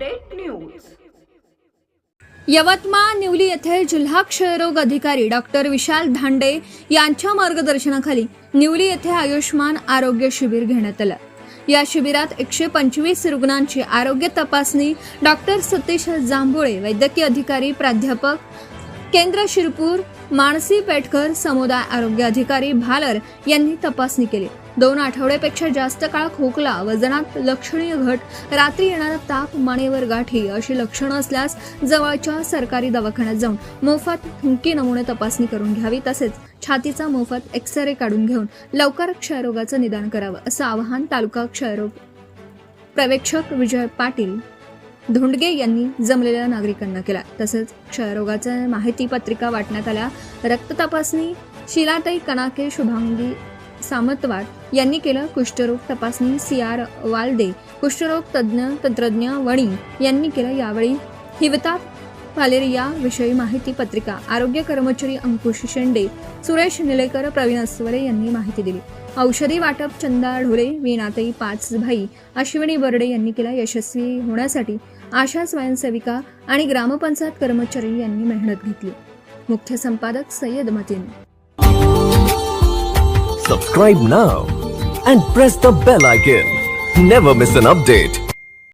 Update news. Yavatmal निवली येथे जिल्हा क्षयरोग अधिकारी डॉक्टर विशाल धांडे यांच्या मार्गदर्शनाखाली निवली येथे आयुष्मान आरोग्य शिबिर घेण्यात आलं। या शिबिरात 125 रुग्णांची आरोग्य तपासणी डॉक्टर सतीश जांभोळे, वैद्यकीय अधिकारी प्राध्यापक केंद्र शिरपूर, मानसी पेटकर, समुदाय आरोग्य अधिकारी भालर यांनी तपासणी केली। 2 आठवड्यापेक्षा जास्त काळ खोकला, वजनात लक्षणीय घट, रात्री येणारा ताप, मानेवर गाठी अशी लक्षणं असल्यास जवळच्या सरकारी दवाखान्यात जाऊन मोफत थुंकी नमुने तपासणी करून घ्यावी। तसेच छातीचा मोफत एक्स-रे काढून घेऊन लवकर क्षयरोगाचं निदान करावं असं आवाहन तालुका क्षयरोग पर्यवेक्षक विजय पाटील धोंडगे यांनी जमलेल्या नागरिकांना केला। तसेच क्षयरोगाच्या माहिती पत्रिका वाटण्यात आल्या। रक्त तपासणी शिलाताई कनाके, शुभांगी सामंतवाड यांनी केलं। कुष्ठरोग तपासणी CR वालदे, कुष्ठरोग तंत्रज्ञ वणी यांनी केलं। यावेळी हिवताप फालेरिया विषयी माहिती पत्रिका आरोग्य कर्मचारी अंकुश शेंडे, सुरेश निलेकर, प्रवीण अस्वरे यांनी माहिती दिली। औषधी वाटप चंदा ढोले, वीणाताई पाचभाई, अश्विनी बर्डे यांनी केला। यशस्वी होण्यासाठी आशा स्वयंसेविका आणि ग्रामपंचायत कर्मचारी यांनी मेहनत घेतली। मुख्य संपादक Syed Mateen. Subscribe now and press the bell icon. Never miss an update.